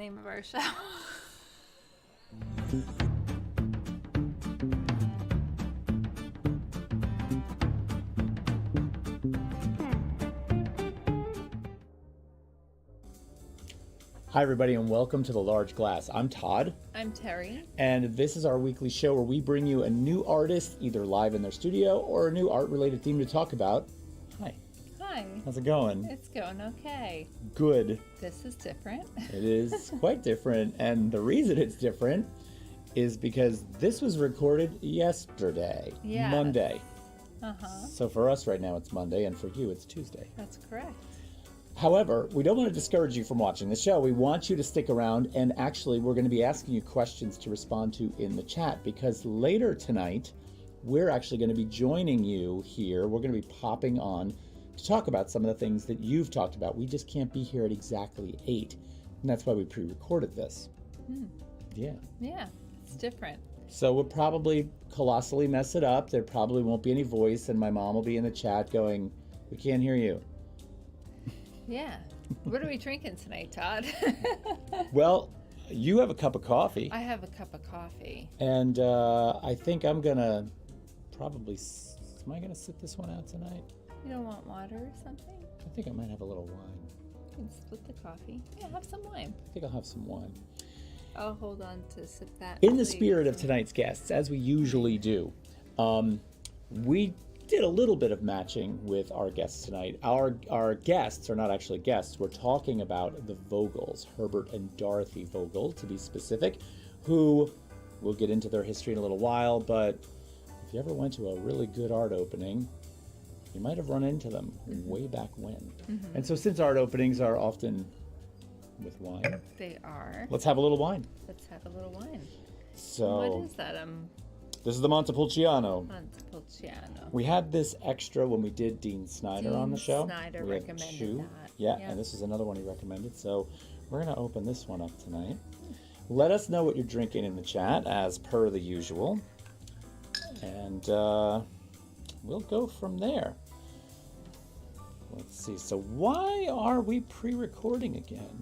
name of our show. Hi, everybody, and welcome to The Large Glass. I'm Todd. I'm Terry. And this is our weekly show where we bring you a new artist, either live in their studio or a new art-related theme to talk about. Hi. Hi. How's it going? It's going okay. Good. This is different. It is quite different, and the reason it's different is because this was recorded yesterday, Monday. Uh-huh. So for us right now, it's Monday, and for you, it's Tuesday. That's correct. However, we don't want to discourage you from watching the show. We want you to stick around, and actually, we're going to be asking you questions to respond to in the chat, because later tonight, we're actually going to be joining you here. We're going to be popping on to talk about some of the things that you've talked about. We just can't be here at exactly 8, and that's why we pre-recorded this. Yeah. Yeah, it's different. So we'll probably colossally mess it up. There probably won't be any voice, and my mom will be in the chat going, "We can't hear you." Yeah. What are we drinking tonight, Todd? Well, you have a cup of coffee. I have a cup of coffee. And I think I'm going to probably... Am I going to sit this one out tonight? You don't want water or something? I think I might have a little wine. You can split the coffee. Yeah, have some wine. I think I'll have some wine. I'll hold on to sip that. In the spirit of tonight's guests, as we usually do, we did a little bit of matching with our guests tonight. Our guests are not actually guests. We're talking about the Vogels, Herbert and Dorothy Vogel, to be specific, who we'll get into their history in a little while, but if you ever went to a really good art opening, you might have run into them way back when. And so since art openings are often with wine, They are. let's have a little wine. Let's have a little wine. So What is that? this is the Montepulciano. Montepulciano. We had this extra when we did Dean Snyder on the show. Snyder We had recommended two. that. Yeah, and this is another one he recommended. So we're going to open this one up tonight. Let us know what you're drinking in the chat, as per the usual. And we'll go from there. Let's see. So why are we pre-recording again?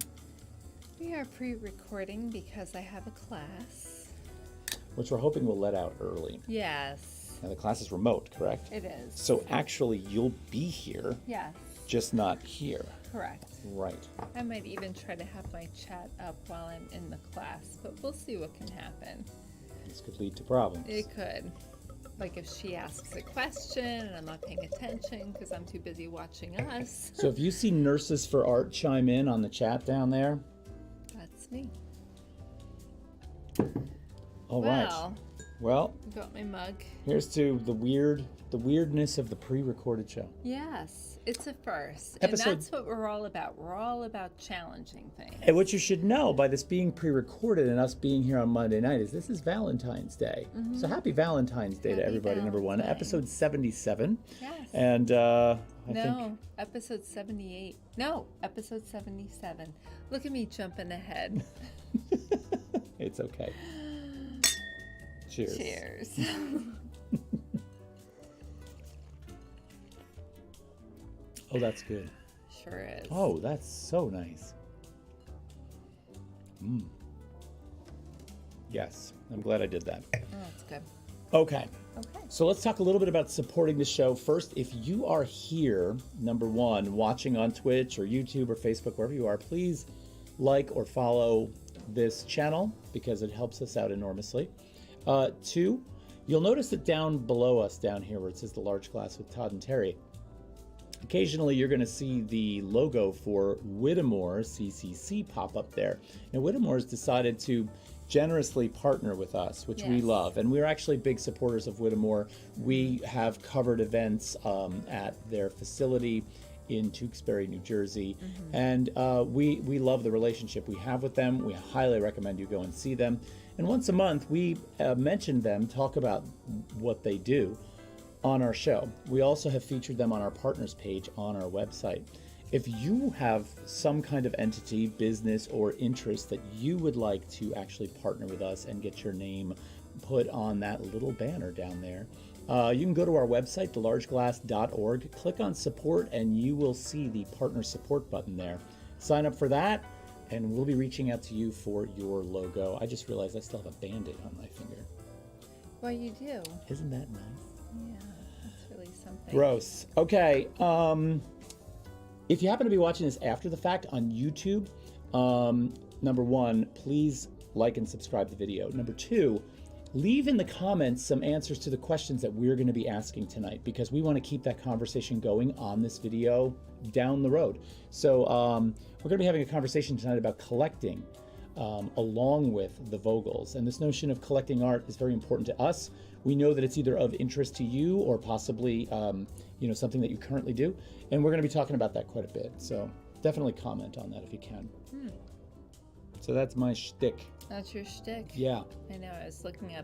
We are pre-recording because I have a class. Which we're hoping will let out early. Yes, Now the class is remote, correct? it is. So actually you'll be here, Yes, just not here. correct. Right. I might even try to have my chat up while I'm in the class, but we'll see what can happen. This could lead to problems. It could. Like if she asks a question and I'm not paying attention because I'm too busy watching us. So if you see Nurses for Art chime in on the chat down there, That's me. all right. Well, I got my mug. here's to the weirdness of the pre-recorded show. Yes, it's a first. Episode- And that's what we're all about. We're all about challenging things. And what you should know by this being pre-recorded and us being here on Monday night is this is Valentine's Day. So happy Valentine's Day to Happy everybody, number one. Valentine's. Episode 77. Yes. And I think... No, episode 78. No, episode 77. Look at me jumping ahead. It's okay. Cheers. Cheers. Oh, that's good. Sure is. Oh, that's so nice. Yes, I'm glad I did that. Oh, that's good. Okay. Okay. So let's talk a little bit about supporting the show. First, if you are here, number one, watching on Twitch or YouTube or Facebook, wherever you are, please like or follow this channel because it helps us out enormously. Two, you'll notice that down below us, down here where it says The Large Glass with Todd and Terry, occasionally you're going to see the logo for Whittemore CCC pop up there. Now, Whittemore's decided to generously partner with us, which we Yes. love, and we're actually big supporters of Whittemore. We have covered events at their facility in Tewksbury, New Jersey, and we love the relationship we have with them. We highly recommend you go and see them. And once a month, we mention them, talk about what they do on our show. We also have featured them on our partners page on our website. If you have some kind of entity, business, or interest that you would like to actually partner with us and get your name put on that little banner down there, you can go to our website, thelargeglass.org, click on support, and you will see the partner support button there. Sign up for that. and we'll be reaching out to you for your logo. I just realized I still have a Band-Aid on my finger. Well, you do. Isn't that nice? Yeah, that's really something. Gross. Okay. If you happen to be watching this after the fact on YouTube, number one, please like and subscribe the video. Number two, leave in the comments some answers to the questions that we're going to be asking tonight, because we want to keep that conversation going on this video down the road. So we're going to be having a conversation tonight about collecting along with the Vogels. And this notion of collecting art is very important to us. We know that it's either of interest to you or possibly something that you currently do. And we're going to be talking about that quite a bit. So definitely comment on that if you can. So that's my shtick. That's your shtick. Yeah. I know. I was looking up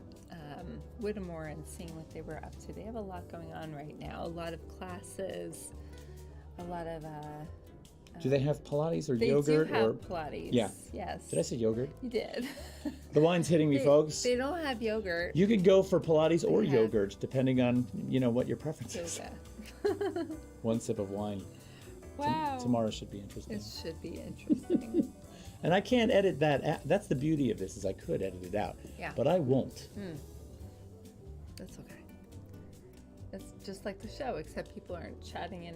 Whittemore and seeing what they were up to. They have a lot going on right now. A lot of classes, a lot of... do they have Pilates or they yogurt? They do have or Pilates. Yeah. Yes. Did I say yogurt? You did. The wine's hitting me, folks. They don't have yogurt. You could go for Pilates or have yogurt, depending on what your preference is. Yoga. One sip of wine. Wow. Tomorrow should be interesting. It should be interesting. And I can't edit that. That's the beauty of this, is I could edit it out. Yeah. But I won't. That's okay. It's just like the show, except people aren't chatting in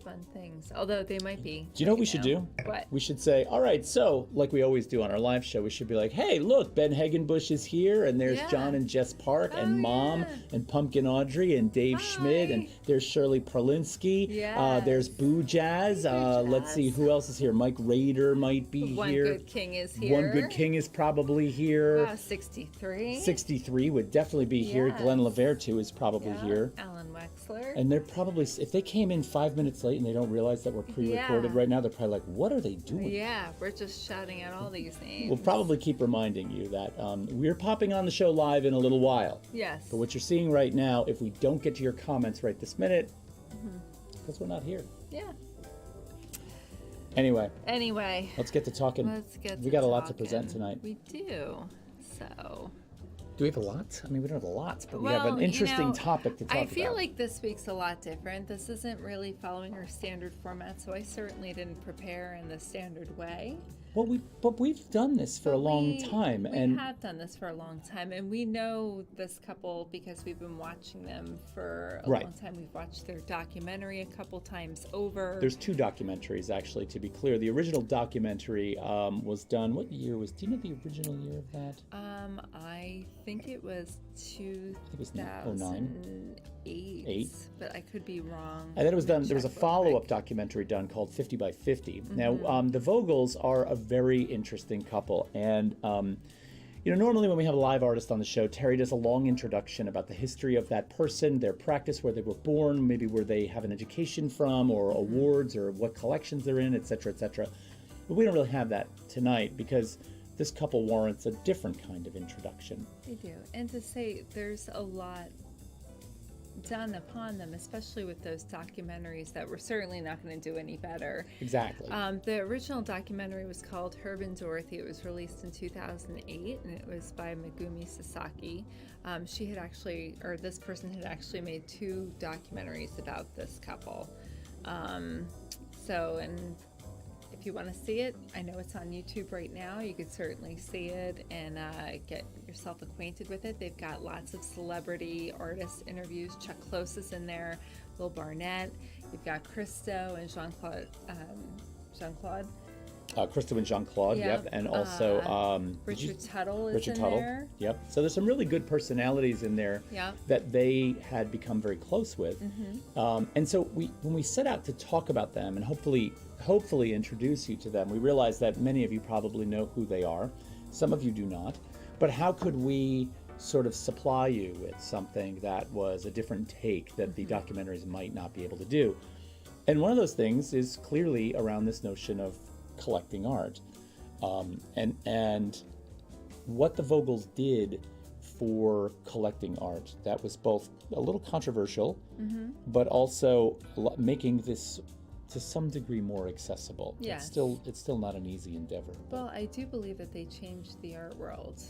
fun things. Although they might be. Do you know what we should do? What? We should say, all right, so like we always do on our live show, we should be like, hey, look, Ben Hagenbush is here, and there's John and Jess Park, and Mom, and Pumpkin Audrey, and Dave Schmidt, and there's Shirley Perlinsky. Yes. There's Boo Jazz. Let's see, who else is here? Mike Rader might be One here. Good King is here. One Good King is probably here. Wow, 63. 63 would definitely be here. Yes. Glenn Lavertu is probably here. Alan Wexler. And they're probably, if they came in 5 minutes late and they don't realize that we're pre-recorded right now, they're probably like, what are they doing? Yeah, we're just shouting out all these names. We'll probably keep reminding you that we're popping on the show live in a little while. Yes. But what you're seeing right now, if we don't get to your comments right this minute, because we're not here. Yeah. Anyway, let's get to talking. We got a lot to present tonight. We do. So. Do we have a lot? I mean, we don't have a lot, but we have an interesting topic to talk about. I feel like this week's a lot different. This isn't really following our standard format, so I certainly didn't prepare in the standard way. Well, we've done this for a long time, we have done this for a long time, and we know this couple because we've been watching them for a long time. We've watched their documentary a couple times over. There's two documentaries, actually, to be clear. The original documentary was done. What year was? Do you know the original year of that? I think it was 2009. But I could be wrong. And then it was done. There was a follow-up documentary done called 50 by 50. Now, the Vogels are a very interesting couple, and normally when we have a live artist on the show, Terry does a long introduction about the history of that person, their practice, where they were born, maybe where they have an education from, or awards, or what collections they're in, etc., etc. But we don't really have that tonight because this couple warrants a different kind of introduction. They do, and to say there's a lot done upon them, especially with those documentaries that we're certainly not going to do any better. Exactly. The original documentary was called Herb and Dorothy. It was released in 2008, and it was by Megumi Sasaki. This person had actually made 2 documentaries about this couple. If you want to see it, I know it's on YouTube right now. You could certainly see it and get yourself acquainted with it. They've got lots of celebrity artist interviews. Chuck Close is in there, Will Barnett. You've got Christo and Jean-Claude. Christo and Jean-Claude, yep. And also Richard Tuttle is Richard in Tuttle, there. Yep. So there's some really good personalities in there that they had become very close with. And so when we set out to talk about them and hopefully introduce you to them, we realized that many of you probably know who they are. Some of you do not. But how could we sort of supply you with something that was a different take that the documentaries might not be able to do? And one of those things is clearly around this notion of collecting art, and what the Vogels did for collecting art that was both a little controversial, but also making this to some degree more accessible. Yes. It's still not an easy endeavor. Well, I do believe that they changed the art world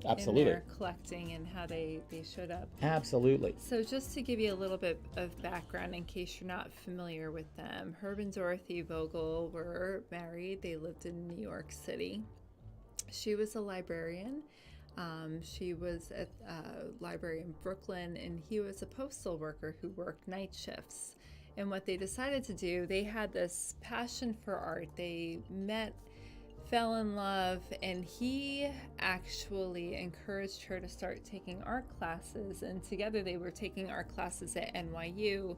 Absolutely. in their collecting and how they showed up. Absolutely. So just to give you a little bit of background in case you're not familiar with them, Herb and Dorothy Vogel were married. They lived in New York City. She was a librarian. She was at a library in Brooklyn, and he was a postal worker who worked night shifts. And what they decided to do, they had this passion for art. They met, fell in love, and he actually encouraged her to start taking art classes. And together they were taking art classes at NYU,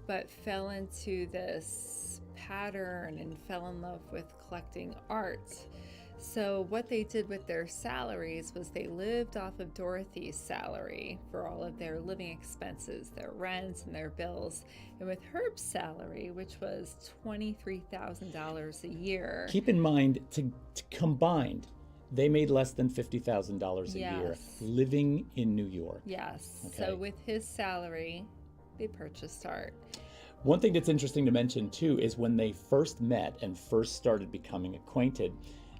but fell into this pattern and fell in love with collecting art. So what they did with their salaries was they lived off of Dorothy's salary for all of their living expenses, their rents and their bills. And with Herb's salary, which was $23,000 a year. Keep in mind, to combined, they made less than $50,000 a year living in New York. Yes. Okay. So with his salary, they purchased art. One thing that's interesting to mention too is when they first met and first started becoming acquainted,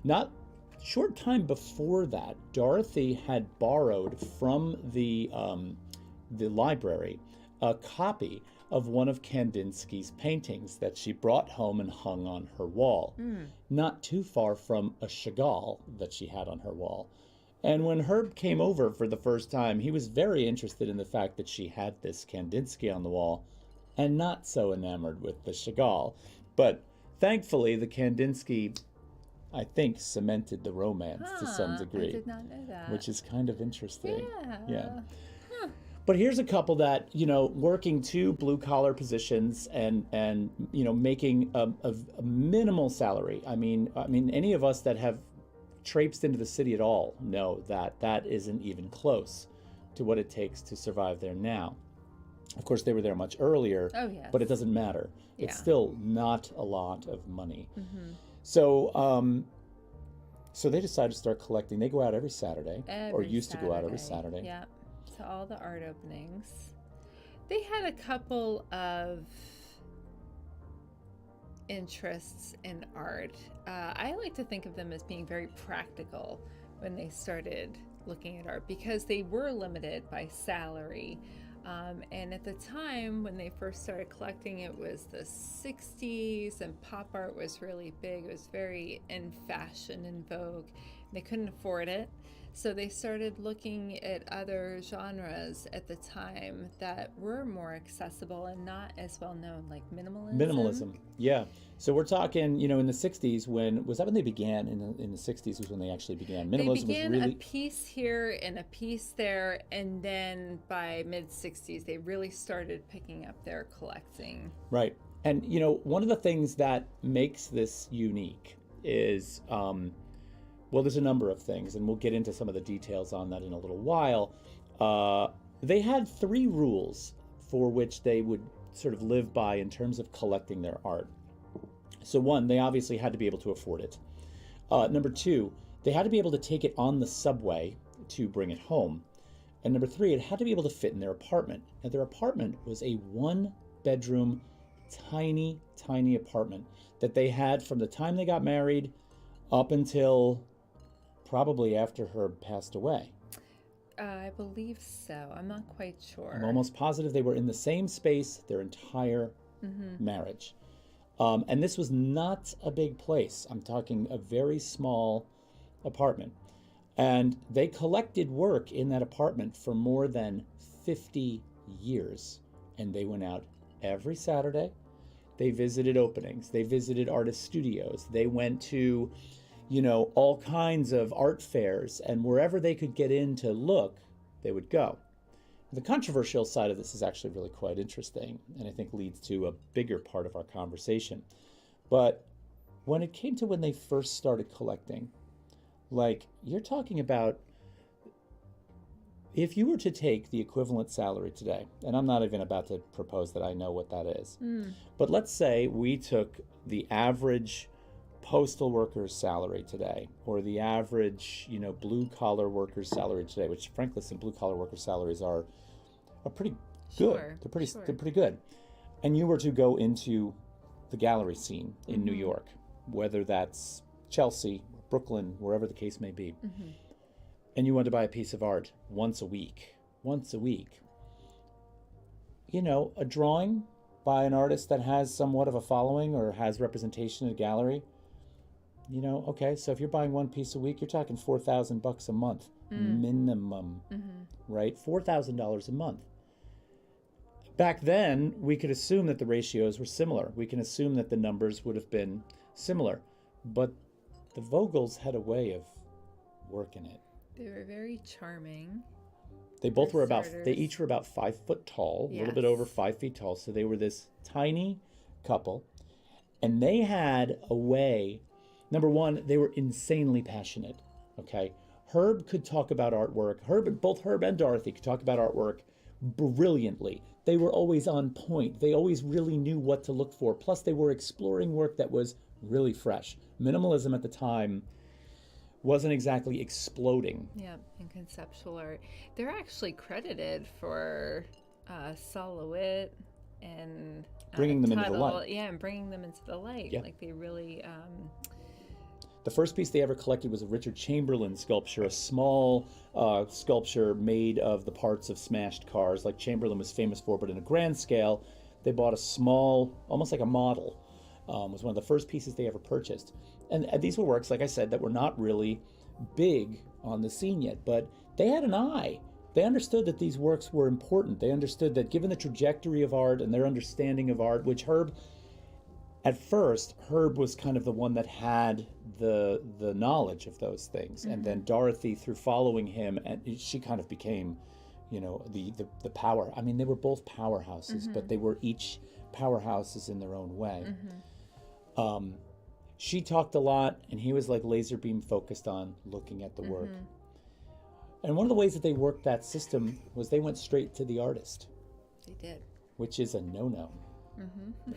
not short time before that, Dorothy had borrowed from the library a copy of one of Kandinsky's paintings that she brought home and hung on her wall, not too far from a Chagall that she had on her wall. And when Herb came over for the first time, he was very interested in the fact that she had this Kandinsky on the wall and not so enamored with the Chagall. But thankfully, the Kandinsky, I think, cemented the romance to some degree. I did not know that. Which is kind of interesting. Yeah. But here's a couple that, working two blue-collar positions and making a minimal salary. I mean, any of us that have traipsed into the city at all know that that isn't even close to what it takes to survive there now. Of course, they were there much earlier, but it doesn't matter. Yeah. It's still not a lot of money. Mm-hmm. So they decided to start collecting. They go out every Saturday, or used to go out every Saturday. Yeah, to all the art openings. They had a couple of interests in art. I like to think of them as being very practical when they started looking at art because they were limited by salary. And at the time when they first started collecting, it was the 60s and pop art was really big. It was very in fashion, in vogue. They couldn't afford it. So they started looking at other genres at the time that were more accessible and not as well known, like minimalism. Minimalism, yeah. So we're talking, in the 60s, was that when they began? In the 60s was when they actually began. Minimalism they began was really a piece here and a piece there, and then by mid-60s, they really started picking up their collecting. Right. And, one of the things that makes this unique is, there's a number of things, and we'll get into some of the details on that in a little while. They had 3 rules for which they would sort of live by in terms of collecting their art. So 1, they obviously had to be able to afford it. Number 2, they had to be able to take it on the subway to bring it home. And number 3, it had to be able to fit in their apartment. Now, their apartment was a 1-bedroom, tiny, tiny apartment that they had from the time they got married up until probably after Herb passed away. I believe so. I'm not quite sure. I'm almost positive they were in the same space their entire marriage. And this was not a big place. I'm talking a very small apartment. And they collected work in that apartment for more than 50 years. And they went out every Saturday. They visited openings. They visited artist studios. They went to all kinds of art fairs, and wherever they could get in to look, they would go. The controversial side of this is actually really quite interesting, and I think leads to a bigger part of our conversation. But when it came to when they first started collecting, you're talking about, if you were to take the equivalent salary today, and I'm not even about to propose that I know what that is, but let's say we took the average postal worker's salary today, or the average, blue-collar worker's salary today, which frankly, some blue-collar worker salaries are pretty good. Sure, They're pretty good. And you were to go into the gallery scene in New York, whether that's Chelsea, Brooklyn, wherever the case may be. and you wanted to buy a piece of art once a week, a drawing by an artist that has somewhat of a following or has representation in a gallery, okay, so if you're buying one piece a week, you're talking $4,000 a month minimum, right? $4,000 a month. Back then, we could assume that the ratios were similar. We can assume that the numbers would have been similar, but the Vogels had a way of working it. They were very charming. They each were about 5 foot tall, a little bit over 5 feet tall. So they were this tiny couple, and they had a way. Number one, they were insanely passionate. Okay, Herb could talk about artwork. Both Herb and Dorothy could talk about artwork brilliantly. They were always on point. They always really knew what to look for. Plus, they were exploring work that was really fresh. Minimalism at the time wasn't exactly exploding. Yeah, and conceptual art. They're actually credited for silhouette and bringing them into the light. Yeah, and bringing them into the light. Yeah. Like they really. The first piece they ever collected was a Richard Chamberlain sculpture, a small sculpture made of the parts of smashed cars, like Chamberlain was famous for, but in a grand scale. They bought a small, almost like a model. Was one of the first pieces they ever purchased. And these were works, like I said, that were not really big on the scene yet, but they had an eye. They understood that these works were important. They understood that given the trajectory of art and their understanding of art, which Herb was kind of the one that had the knowledge of those things. And then Dorothy, through following him, and she kind of became, the power. I mean, they were both powerhouses, but they were each powerhouses in their own way. She talked a lot, and he was like laser beam focused on looking at the work. And one of the ways that they worked that system was they went straight to the artist. They did. Which is a no-no.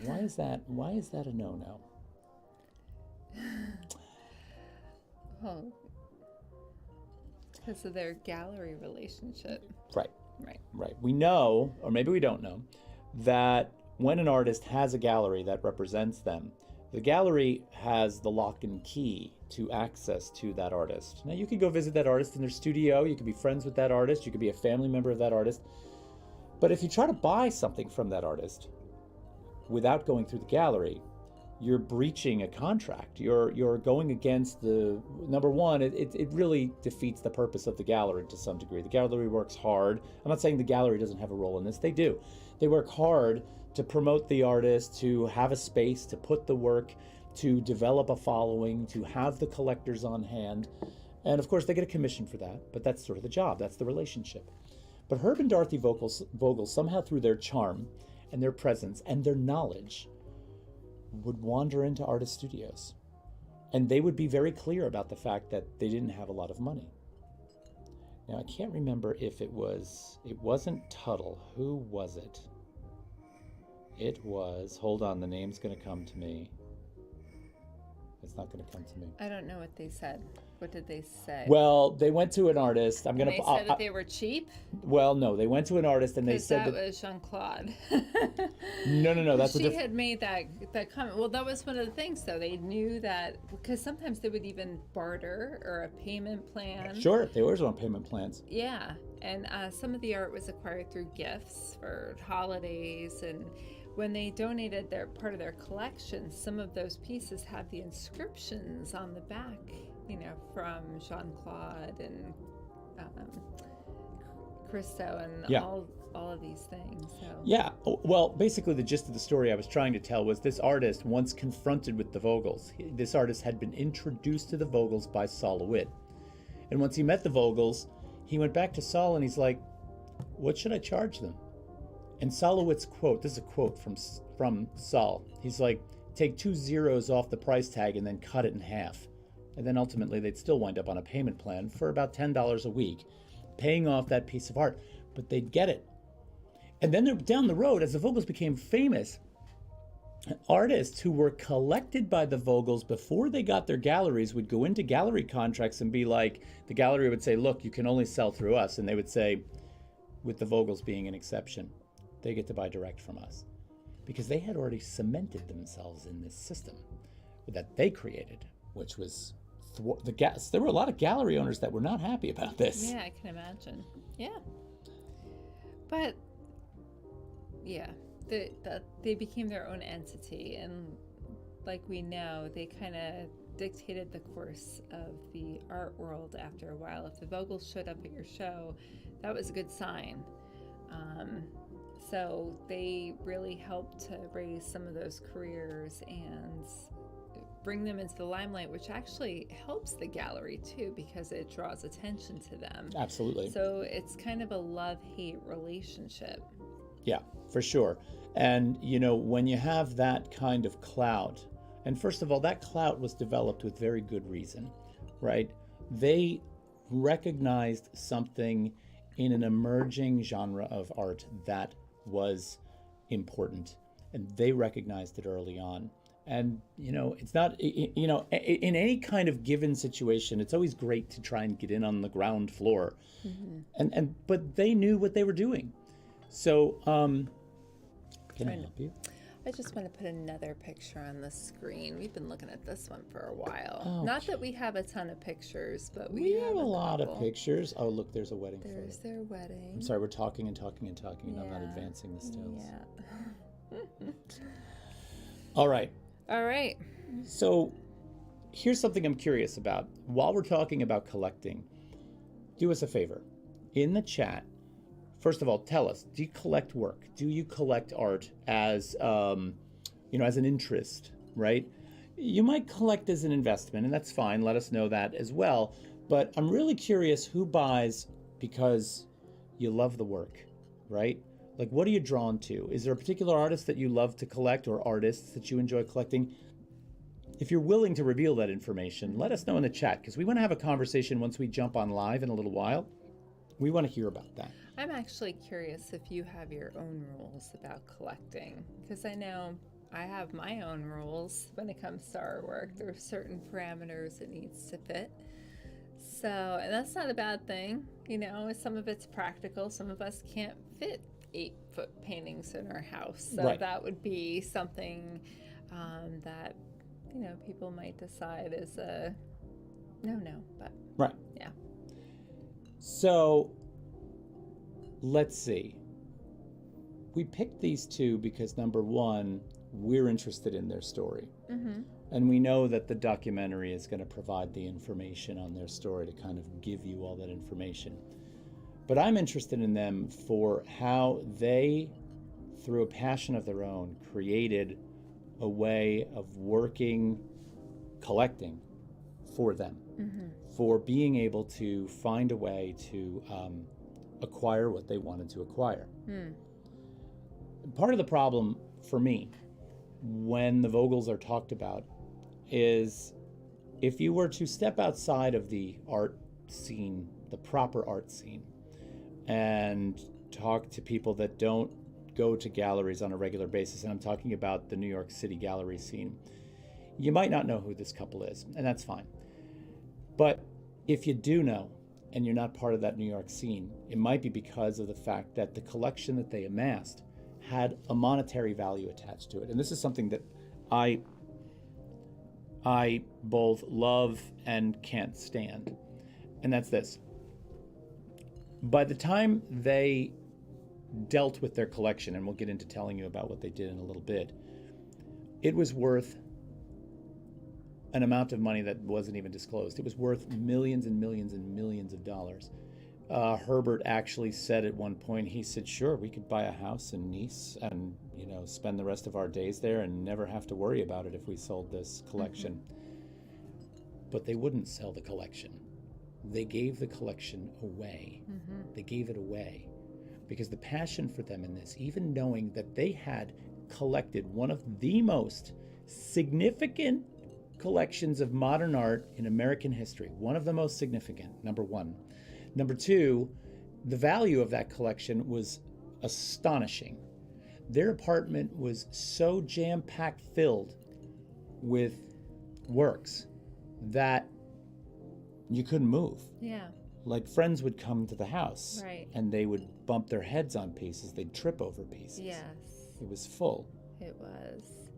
Why is that a no-no? Well, because of their gallery relationship. Right. Right. We know, or maybe we don't know, that when an artist has a gallery that represents them, the gallery has the lock and key to access to that artist. Now, you can go visit that artist in their studio. You can be friends with that artist. You could be a family member of that artist. But if you try to buy something from that artist without going through the gallery, you're breaching a contract. You're going against the, number one, it really defeats the purpose of the gallery to some degree. The gallery works hard. I'm not saying the gallery doesn't have a role in this. They do. They work hard to promote the artist, to have a space, to put the work, to develop a following, to have the collectors on hand. And of course, they get a commission for that, but that's sort of the job. That's the relationship. But Herb and Dorothy Vogel, somehow through their charm and their presence and their knowledge, would wander into artist studios. And they would be very clear about the fact that they didn't have a lot of money. Now, I can't remember if it wasn't Tuttle. Who was it? It was, hold on, the name's going to come to me. It's not going to come to me. I don't know what they said. What did they say? Well, they went to an artist. They said that they were cheap? Well, no, they went to an artist and they said that was Jean-Claude. No, that's she had made that comment. Well, that was one of the things, though. They knew that, because sometimes they would even barter or a payment plan. Sure, they always want payment plans. Yeah, and some of the art was acquired through gifts for holidays, and when they donated their part of their collection, some of those pieces have the inscriptions on the back, from Jean-Claude and Christo and all of these things. So. Yeah, well, basically the gist of the story I was trying to tell was this artist, once confronted with the Vogels, this artist had been introduced to the Vogels by Sol LeWitt. And once he met the Vogels, he went back to Sol and he's like, what should I charge them? And Sol LeWitt's quote, this is a quote from Sol, he's like, take 2 zeros off the price tag and then cut it in half. And then ultimately they'd still wind up on a payment plan for about $10 a week, paying off that piece of art, but they'd get it. And then down the road, as the Vogels became famous, artists who were collected by the Vogels before they got their galleries would go into gallery contracts and be like, the gallery would say, look, you can only sell through us. And they would say, with the Vogels being an exception, they get to buy direct from us. Because they had already cemented themselves in this system that they created, which was there were a lot of gallery owners that were not happy about this. Yeah, I can imagine. Yeah. But, yeah, they became their own entity. And like we know, they kind of dictated the course of the art world after a while. If the Vogels showed up at your show, that was a good sign. So they really helped to raise some of those careers and bring them into the limelight, which actually helps the gallery too, because it draws attention to them. Absolutely. So it's kind of a love-hate relationship. Yeah, for sure. And, when you have that kind of clout, and first of all, that clout was developed with very good reason, right? They recognized something in an emerging genre of art that was important, and they recognized it early on. And, it's not, in any kind of given situation, it's always great to try and get in on the ground floor. Mm-hmm. But they knew what they were doing. So, can I help you? I just want to put another picture on the screen. We've been looking at this one for a while. Okay. Not that we have a ton of pictures, but we have a lot of pictures. Oh, look, there's a wedding photo. There's their wedding. I'm sorry, we're talking and talking and talking, and I'm not advancing the stills. Yeah. All right. All right. So here's something I'm curious about. While we're talking about collecting, do us a favor. In the chat, first of all, tell us, do you collect work? Do you collect art as, as an interest, right? You might collect as an investment, and that's fine. Let us know that as well. But I'm really curious who buys because you love the work, right? Like, what are you drawn to? Is there a particular artist that you love to collect or artists that you enjoy collecting? If you're willing to reveal that information, let us know in the chat, because we want to have a conversation once we jump on live in a little while. We want to hear about that. I'm actually curious if you have your own rules about collecting, because I know I have my own rules when it comes to artwork. There are certain parameters it needs to fit. So, and that's not a bad thing. Some of it's practical. Some of us can't fit 8-foot paintings in our house. So right. That would be something that, people might decide is a no, but right. Yeah. So let's see. We picked these two because, number one, we're interested in their story. Mm-hmm. And we know that the documentary is going to provide the information on their story to kind of give you all that information. But I'm interested in them for how they, through a passion of their own, created a way of collecting for them, for being able to find a way to acquire what they wanted to acquire. Part of the problem for me when the Vogels are talked about is if you were to step outside of the art scene, the proper art scene, and talk to people that don't go to galleries on a regular basis, and I'm talking about the New York City gallery scene, you might not know who this couple is, and that's fine. But if you do know, and you're not part of that New York scene, it might be because of the fact that the collection that they amassed had a monetary value attached to it. And this is something that I both love and can't stand. And that's this. By the time they dealt with their collection, and we'll get into telling you about what they did in a little bit, it was worth an amount of money that wasn't even disclosed. It was worth millions and millions and millions of dollars. Herbert actually said at one point, he said, sure, we could buy a house in Nice and, spend the rest of our days there and never have to worry about it if we sold this collection. But they wouldn't sell the collection. They gave the collection away. They gave it away because the passion for them in this, even knowing that they had collected one of the most significant collections of modern art in American history, one of the most significant, number one. Number two, the value of that collection was astonishing. Their apartment was so jam-packed filled with works that you couldn't move. Yeah. Like friends would come to the house, right, and they would bump their heads on pieces. They'd trip over pieces. Yes. It was full. It was.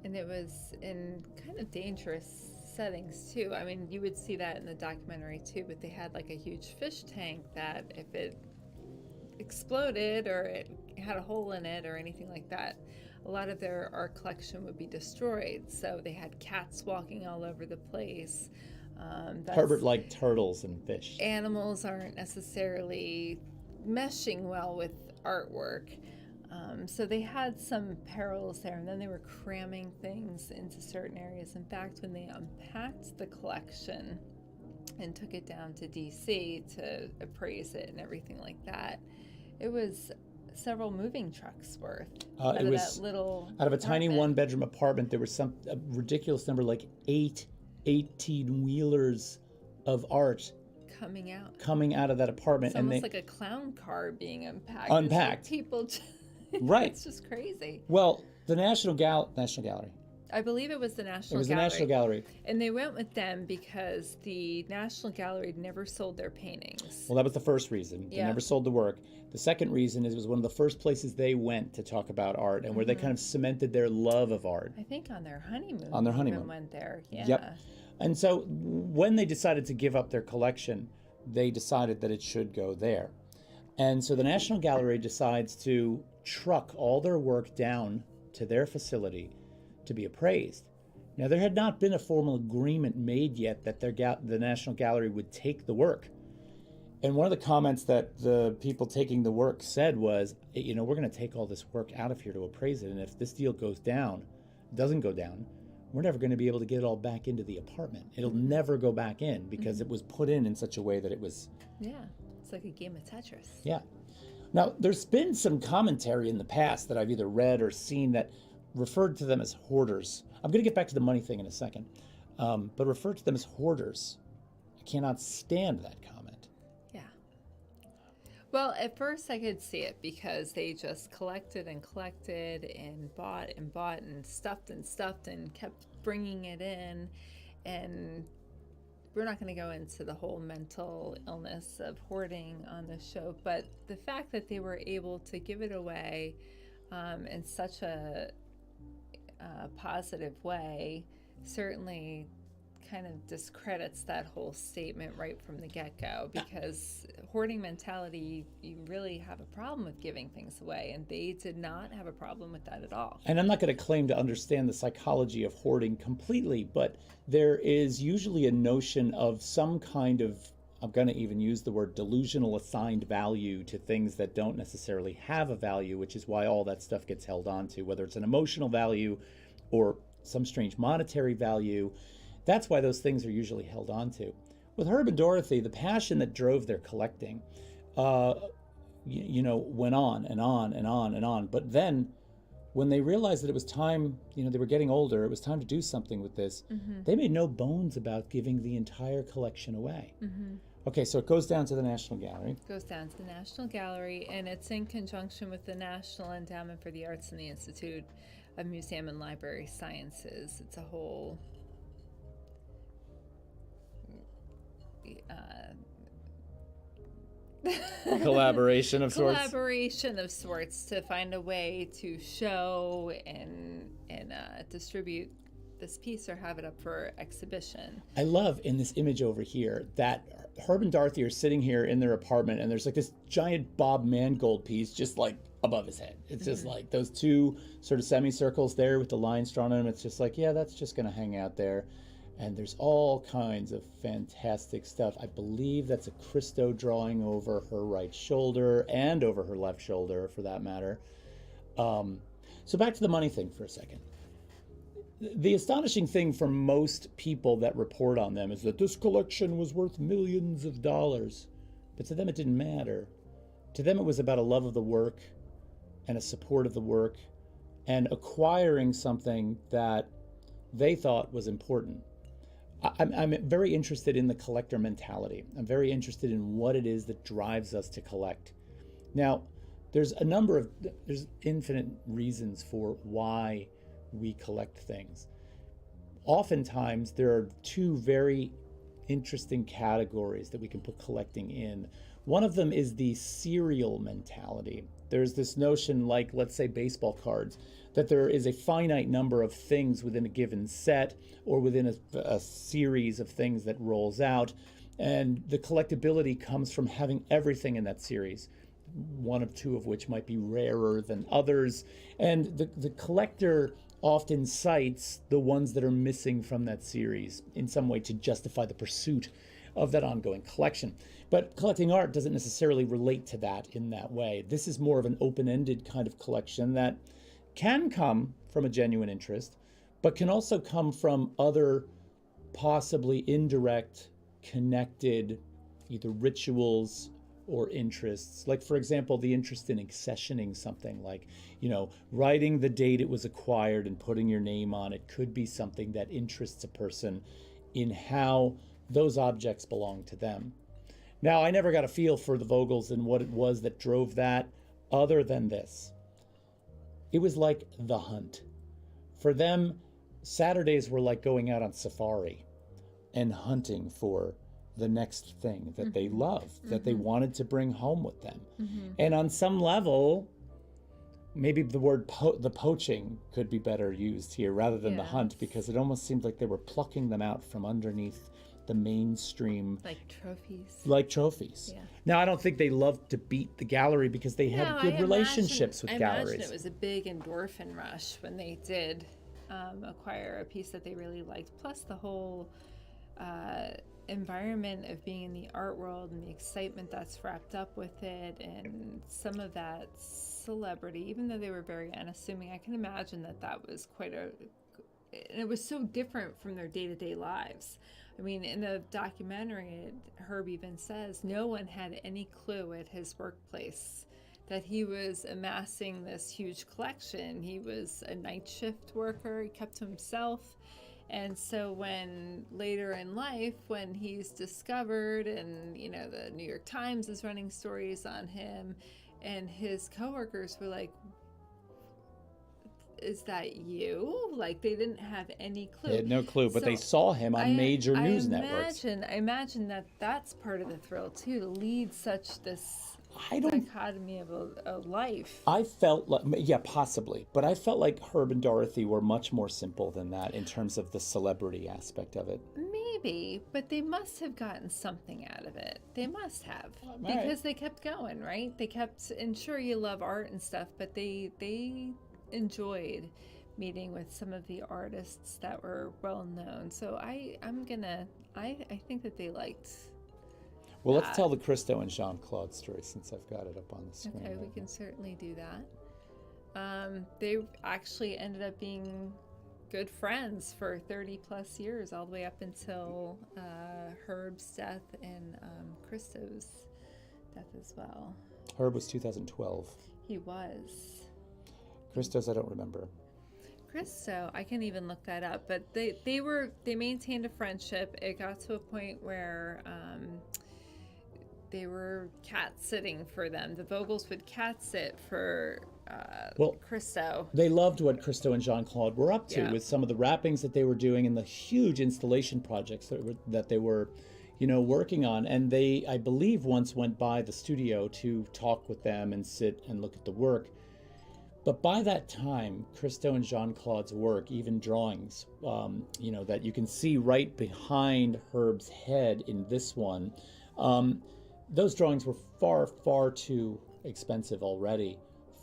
And it was in kind of dangerous settings too. I mean, you would see that in the documentary too, but they had like a huge fish tank that if it exploded or it had a hole in it or anything like that, a lot of their art collection would be destroyed. So they had cats walking all over the place. Herbert liked turtles and fish. Animals aren't necessarily meshing well with artwork. So they had some perils there, and then they were cramming things into certain areas. In fact, when they unpacked the collection and took it down to DC to appraise it and everything like that, it was several moving trucks worth It was that little out of a tiny apartment. one-bedroom apartment. There was a ridiculous number, like 18-wheelers of art coming out of that apartment. It's almost like a clown car being unpacked. Unpacked. It's like people just, right. It's just crazy. Well, the National Gallery. I believe it was the National Gallery. It was the National Gallery. And they went with them because the National Gallery never sold their paintings. Well, that was the first reason. They never sold the work. The second reason is it was one of the first places they went to talk about art and where they kind of cemented their love of art. I think on their honeymoon. On their they honeymoon. even went there. Yeah. Yep. And so when they decided to give up their collection, they decided that it should go there. And so the National Gallery decides to truck all their work down to their facility to be appraised. Now, there had not been a formal agreement made yet that the National Gallery would take the work. And one of the comments that the people taking the work said was, we're going to take all this work out of here to appraise it. And if this deal doesn't go down, we're never going to be able to get it all back into the apartment. It'll never go back in because it was put in such a way that it was... Yeah, it's like a game of Tetris. Yeah. Now, there's been some commentary in the past that I've either read or seen that referred to them as hoarders. I'm going to get back to the money thing in a second, but referred to them as hoarders. I cannot stand that comment. Yeah. Well, at first I could see it because they just collected and bought and stuffed and kept bringing it in. And we're not going to go into the whole mental illness of hoarding on this show, but the fact that they were able to give it away in such a positive way certainly kind of discredits that whole statement right from the get-go, because hoarding mentality, you really have a problem with giving things away, and they did not have a problem with that at all. And I'm not going to claim to understand the psychology of hoarding completely, but there is usually a notion of some kind of, I'm going to even use the word delusional assigned value to things that don't necessarily have a value, which is why all that stuff gets held on to, whether it's an emotional value or some strange monetary value. That's why those things are usually held on to. With Herb and Dorothy, the passion that drove their collecting, went on and on and on and on. But then when they realized that it was time, they were getting older, it was time to do something with this, they made no bones about giving the entire collection away. Okay, so it goes down to the National Gallery. It goes down to the National Gallery, and it's in conjunction with the National Endowment for the Arts and the Institute of Museum and Library Sciences. It's a whole collaboration of sorts. Collaboration of sorts to find a way to show and distribute this piece or have it up for exhibition. I love in this image over here that Herb and Dorothy are sitting here in their apartment, and there's like this giant Bob Mangold piece just like above his head. It's just like those two sort of semicircles there with the lines drawn on them. It's just like, yeah, that's just going to hang out there. And there's all kinds of fantastic stuff. I believe that's a Christo drawing over her right shoulder and over her left shoulder, for that matter. So back to the money thing for a second. The astonishing thing for most people that report on them is that this collection was worth millions of dollars. But to them, it didn't matter. To them, it was about a love of the work and a support of the work and acquiring something that they thought was important. I'm very interested in the collector mentality. I'm very interested in what it is that drives us to collect. Now, there's infinite reasons for why we collect things. Oftentimes, there are two very interesting categories that we can put collecting in. One of them is the serial mentality. There's this notion, like, let's say, baseball cards, that there is a finite number of things within a given set or within a series of things that rolls out. And the collectability comes from having everything in that series, one of two of which might be rarer than others. And the collector often cites the ones that are missing from that series in some way to justify the pursuit of that ongoing collection. But collecting art doesn't necessarily relate to that in that way. This is more of an open-ended kind of collection that can come from a genuine interest, but can also come from other possibly indirect, connected, either rituals or interests. Like, for example, the interest in accessioning something, like, writing the date it was acquired and putting your name on it could be something that interests a person in how those objects belong to them. Now, I never got a feel for the Vogels and what it was that drove that, other than this. It was like the hunt. For them, Saturdays were like going out on safari and hunting for the next thing that they loved, that they wanted to bring home with them. And on some level, maybe the word the poaching could be better used here rather than the hunt, because it almost seemed like they were plucking them out from underneath the mainstream. Like trophies. Yeah. Now, I don't think they loved to beat the gallery because they had good relationships with galleries. I imagine it was a big endorphin rush when they did acquire a piece that they really liked. Plus the whole environment of being in the art world and the excitement that's wrapped up with it, and some of that celebrity, even though they were very unassuming, I can imagine that was quite and it was so different from their day-to-day lives. I mean, in the documentary, Herb even says no one had any clue at his workplace that he was amassing this huge collection. He was a night shift worker. He kept to himself. And so when later in life, when he's discovered and, the New York Times is running stories on him, and his coworkers were like, is that you? Like, they didn't have any clue. They had no clue, but they saw him on major news networks. I imagine that's part of the thrill, too, to lead such this dichotomy of a life. I felt like, possibly, but I felt like Herb and Dorothy were much more simple than that in terms of the celebrity aspect of it. Maybe, but they must have gotten something out of it. They must have, because they kept going, right? They kept, and sure, you love art and stuff, but they enjoyed meeting with some of the artists that were well known. So I think that they liked. Well, let's tell the Christo and Jean-Claude story, since I've got it up on the screen. Okay, we can certainly do that. They actually ended up being good friends for 30 plus years, all the way up until Herb's death and Christo's death as well. Herb was 2012. He was. Christo's, I don't remember. Christo, I can even look that up, but they maintained a friendship. It got to a point where they were cat sitting for them. The Vogels would cat sit for Christo. They loved what Christo and Jean-Claude were up to with some of the wrappings that they were doing and the huge installation projects that they were working on. And they, I believe, once went by the studio to talk with them and sit and look at the work. But by that time, Christo and Jean-Claude's work, even drawings, that you can see right behind Herb's head in this one, those drawings were far, far too expensive already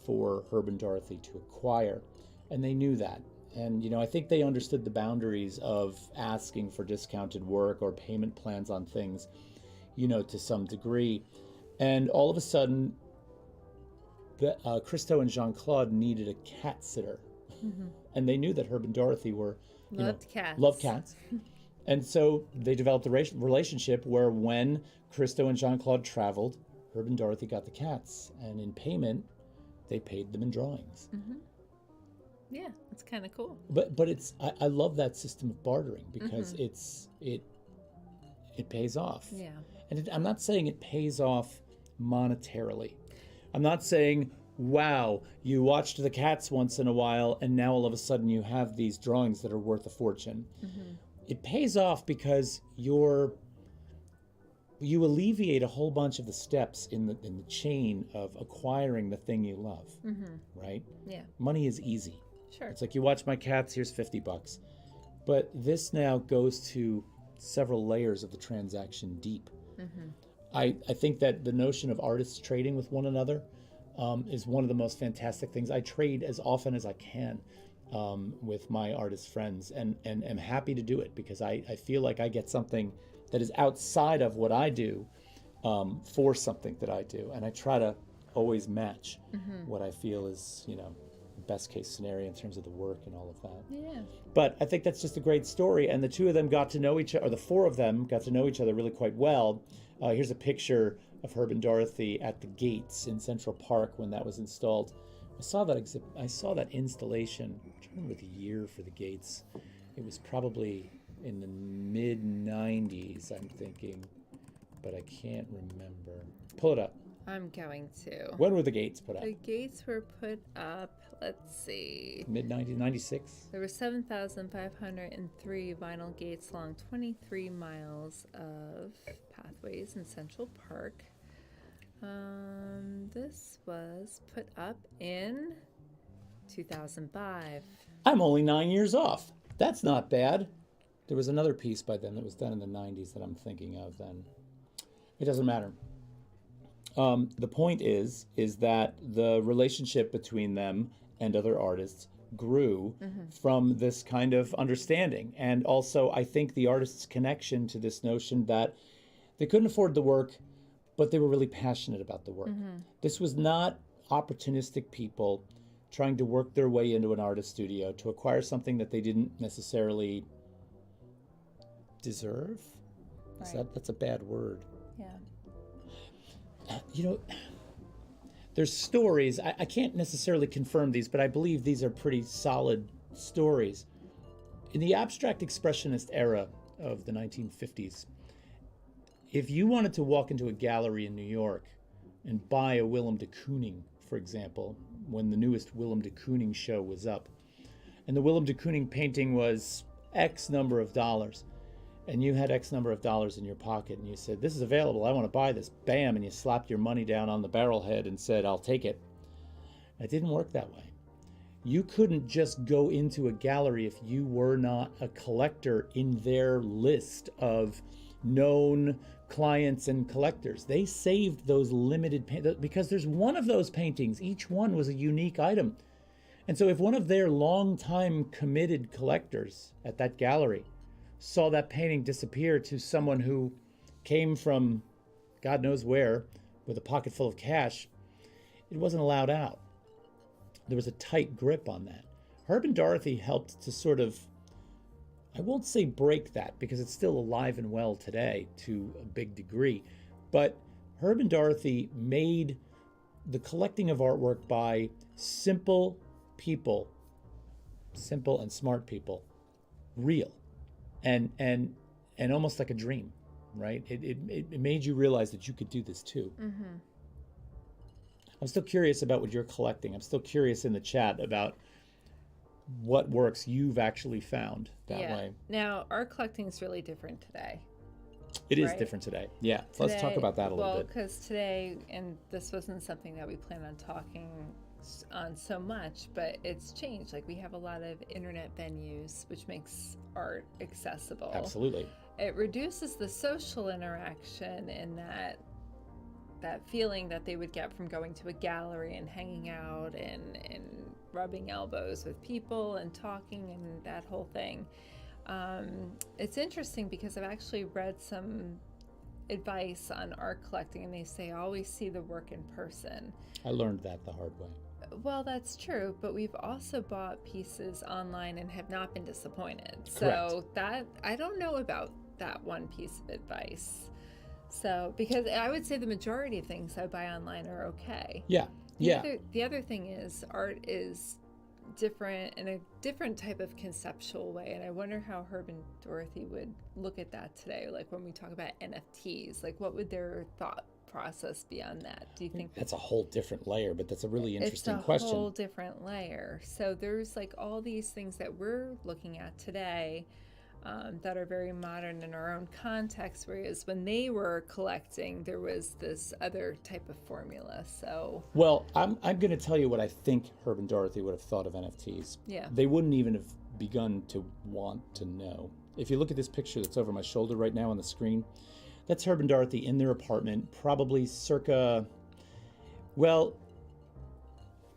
for Herb and Dorothy to acquire. And they knew that. And, I think they understood the boundaries of asking for discounted work or payment plans on things, to some degree. And all of a sudden, Christo and Jean-Claude needed a cat sitter. And they knew that Herb and Dorothy were, loved cats. And so they developed a relationship where when Christo and Jean-Claude traveled, Herb and Dorothy got the cats. And in payment, they paid them in drawings. Yeah, it's kind of cool. But it's I love that system of bartering because it pays off. Yeah. And I'm not saying it pays off monetarily. I'm not saying, wow, you watched the cats once in a while and now all of a sudden you have these drawings that are worth a fortune. It pays off because you're you alleviate a whole bunch of the steps in the chain of acquiring the thing you love, right? Yeah. Money is easy. Sure. It's like you watch my cats, here's $50. But this now goes to several layers of the transaction deep. I think that the notion of artists trading with one another is one of the most fantastic things. I trade as often as I can with my artist friends, and am happy to do it because I feel like I get something that is outside of what I do for something that I do. And I try to always match what I feel is, best case scenario in terms of the work and all of that. Yeah. But I think that's just a great story. And the two of them got to know each other, or the four of them got to know each other really quite well. Here's a picture of Herb and Dorothy at the gates in Central Park when that was installed. I saw that installation. I'm trying to remember the year for the gates. It was probably in the mid-90s, I'm thinking, but I can't remember. Pull it up. I'm going to. When were the gates put up? The gates were put up, let's see. Mid-90s, 96? There were 7,503 vinyl gates along 23 miles of pathways in Central Park. This was put up in 2005. I'm only 9 years off. That's not bad. There was another piece by then that was done in the 90s that I'm thinking of then. It doesn't matter. The point is that the relationship between them and other artists grew from this kind of understanding. And also, I think the artists' connection to this notion that they couldn't afford the work, but they were really passionate about the work. This was not opportunistic people trying to work their way into an artist studio to acquire something that they didn't necessarily deserve. Right. That's a bad word. Yeah. There's stories. I can't necessarily confirm these, but I believe these are pretty solid stories. In the abstract expressionist era of the 1950s, if you wanted to walk into a gallery in New York and buy a Willem de Kooning, for example, when the newest Willem de Kooning show was up, and the Willem de Kooning painting was X number of dollars, and you had X number of dollars in your pocket, and you said, this is available, I want to buy this, bam, and you slapped your money down on the barrel head and said, I'll take it. It didn't work that way. You couldn't just go into a gallery if you were not a collector in their list of known clients and collectors. They saved those limited because there's one of those paintings, each one was a unique item. And so if one of their longtime committed collectors at that gallery saw that painting disappear to someone who came from God knows where with a pocket full of cash, it wasn't allowed out. There was a tight grip on that. Herb and Dorothy helped to sort of, I won't say break that because it's still alive and well today to a big degree, but Herb and Dorothy made the collecting of artwork by simple people, simple and smart people, real. And almost like a dream, right? It made you realize that you could do this too. I'm still curious about what you're collecting. I'm still curious in the chat about what works you've actually found that way. Now, art collecting is really different today. It is different today. Yeah, so let's talk about that a little bit. Well, because today, and this wasn't something that we plan on talking on so much, but it's changed. Like, we have a lot of internet venues, which makes art accessible. Absolutely. It reduces the social interaction and that feeling that they would get from going to a gallery and hanging out and rubbing elbows with people and talking and that whole thing. It's interesting because I've actually read some advice on art collecting, and they say always see the work in person. I learned that the hard way. Well, that's true, but we've also bought pieces online and have not been disappointed. Correct. So that, I don't know about that one piece of advice. So, because I would say the majority of things I buy online are okay. Yeah, The other thing is art is different in a different type of conceptual way, and I wonder how Herb and Dorothy would look at that today. Like when we talk about NFTs, like what would their thought process be on that? Do you think that's a whole different layer? But that's a really interesting question. It's a whole different layer. So there's like all these things that we're looking at today that are very modern in our own context, whereas when they were collecting, there was this other type of formula. So, Well, I'm going to tell you what I think Herb and Dorothy would have thought of NFTs. yeah. They wouldn't even have begun to want to know. If you look at this picture that's over my shoulder right now on the screen, that's Herb and Dorothy in their apartment, probably circa, well,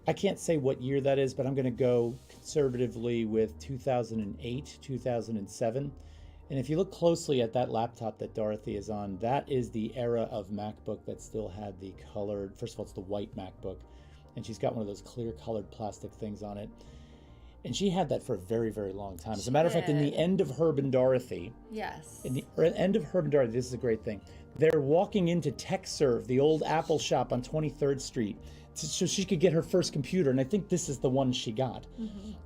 I can't say what year that is, but I'm going to go conservatively with 2008, 2007. And if you look closely at that laptop that Dorothy is on, that is the era of MacBook that still had the colored, first of all, it's the white MacBook, and she's got one of those clear colored plastic things on it. And she had that for a very, very long time. As a matter of fact, in the end of Herb and Dorothy, Yes. in the end of Herb and Dorothy, this is a great thing. They're walking into TechServe, the old Apple shop on 23rd Street, so she could get her first computer. And I think this is the one she got.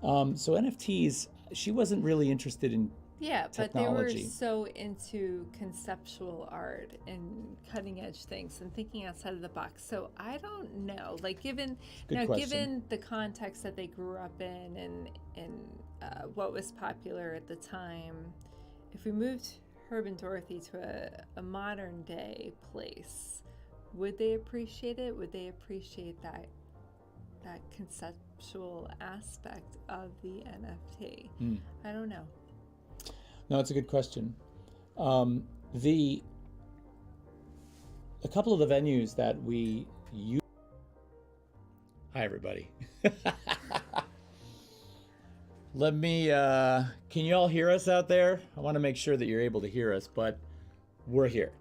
So NFTs, she wasn't really interested in Yeah, but they technology. were so into conceptual art and cutting edge things and thinking outside of the box. So I don't know, like given the context that they grew up in and what was popular at the time, if we moved Herb and Dorothy to a modern day place, would they appreciate it? Would they appreciate that conceptual aspect of the NFT? I don't know. No, it's a good question. A couple of the venues that we use. Hi, everybody. Let me, can you all hear us out there? I want to make sure that you're able to hear us, but we're here.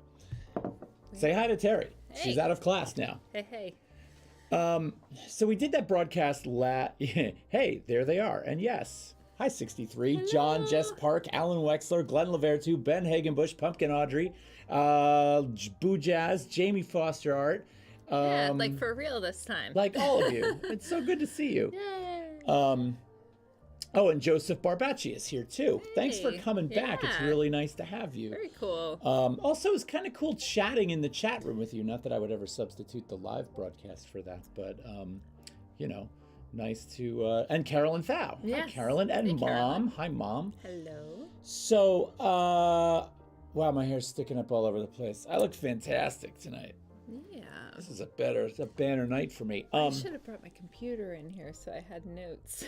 Say hi to Terry. Hey. She's out of class now. Hey. So we did that broadcast hey, there they are. And yes, hi 63, Hello. John, Jess Park, Alan Wexler, Glenn Lavertu, Ben Hagenbush, Pumpkin Audrey, Boo Jazz, Jamie Foster Art. Yeah, like for real this time. Like all of you. It's so good to see you. Yay. Oh, and Joseph Barbacci is here too. Hey, Thanks for coming back. It's yeah. really nice to have you. Very cool. Also, it's kind of cool chatting in the chat room with you. Not that I would ever substitute the live broadcast for that, but nice to and Carolyn Thau. Yes. Hi, Carolyn and Hey, Mom. Carolyn. Hi, Mom. Hello. So, wow, my hair's sticking up all over the place. I look fantastic tonight. Yeah. This is a banner night for me. I should have brought my computer in here so I had notes.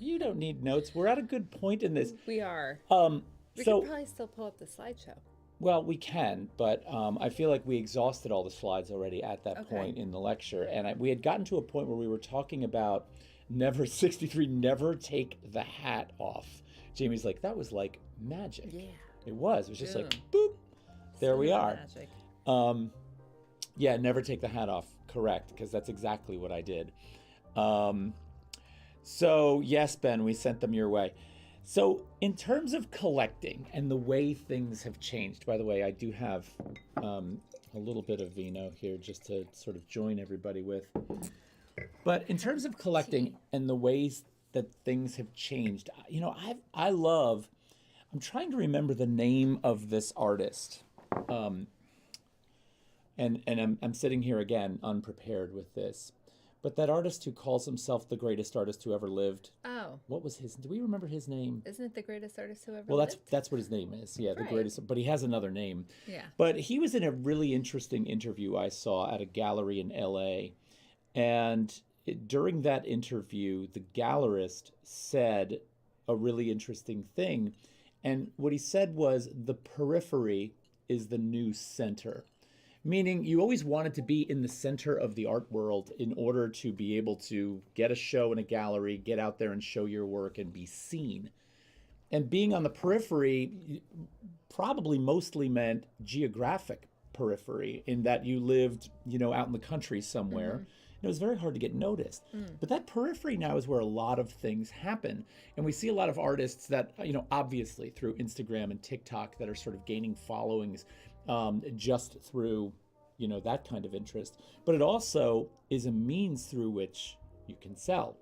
You don't need notes. We're at a good point in this. We are. We So could probably still pull up the slideshow. well, we can, but I feel like we exhausted all the slides already at that Okay. point in the lecture, and we had gotten to a point where we were talking about never take the hat off. Jamie's like, that was like magic. Yeah. It was. It was just Boom. like, boop. There we are. Magic. Yeah, never take the hat off. Correct, because that's exactly what I did. So yes, Ben, we sent them your way. So in terms of collecting and the way things have changed, by the way, I do have a little bit of vino here just to sort of join everybody with. But in terms of collecting and the ways that things have changed, I'm trying to remember the name of this artist. And I'm sitting here again unprepared with this. But that artist who calls himself the greatest artist who ever lived, Oh, what was his? Do we remember his name? isn't it the greatest artist who ever Well, lived? that's what his name is. Yeah, the Right. greatest. But he has another name. Yeah. But he was in a really interesting interview I saw at a gallery in L.A. And during that interview, the gallerist said a really interesting thing. And what he said was the periphery is the new center. Meaning you always wanted to be in the center of the art world in order to be able to get a show in a gallery, get out there and show your work and be seen. And being on the periphery probably mostly meant geographic periphery in that you lived, out in the country somewhere. And it was very hard to get noticed. But that periphery now is where a lot of things happen. And we see a lot of artists that, obviously through Instagram and TikTok that are sort of gaining followings just through, that kind of interest. But it also is a means through which you can sell.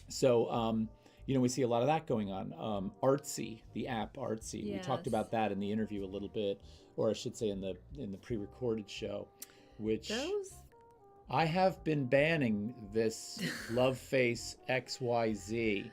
So, we see a lot of that going on. Artsy, the app Artsy. We talked Yes. about that in the interview a little bit, or I should say in the pre-recorded show, which Those? I have been banning this Love Face XYZ.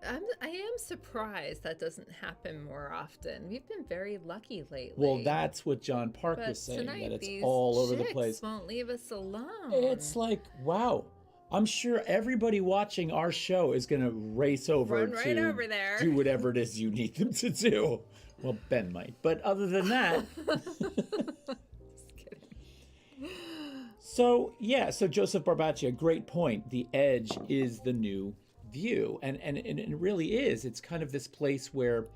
I am surprised that doesn't happen more often. We've been very lucky lately. Well, that's what John Park but was saying, tonight that it's these all over the chicks place. won't leave us alone. It's like, wow. I'm sure everybody watching our show is going to race over Run right to over there. do whatever it is you need them to do. Well, Ben might. But other than that. Just kidding. So Joseph Barbaccia, great point. The Edge is the new View. And it really is. It's kind of this place where,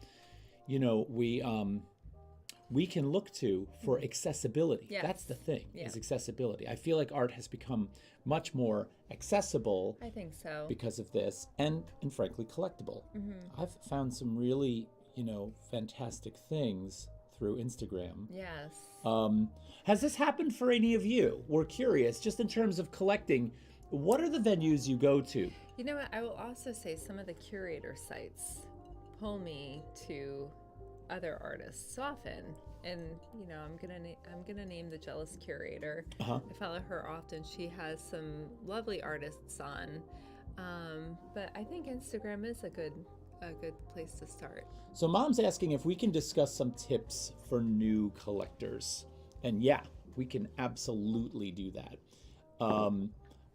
we can look to for accessibility. Yes. That's the thing, Yeah. is accessibility. I feel like art has become much more accessible I think so. because of this, and frankly collectible. I've found some really, fantastic things through Instagram. Yes. Has this happened for any of you? We're curious, just in terms of collecting, what are the venues you go to? You know what? I will also say some of the curator sites pull me to other artists often, and I'm gonna name the Jealous Curator. Uh-huh. I follow her often. She has some lovely artists on, but I think Instagram is a good place to start. So Mom's asking if we can discuss some tips for new collectors, and yeah, we can absolutely do that.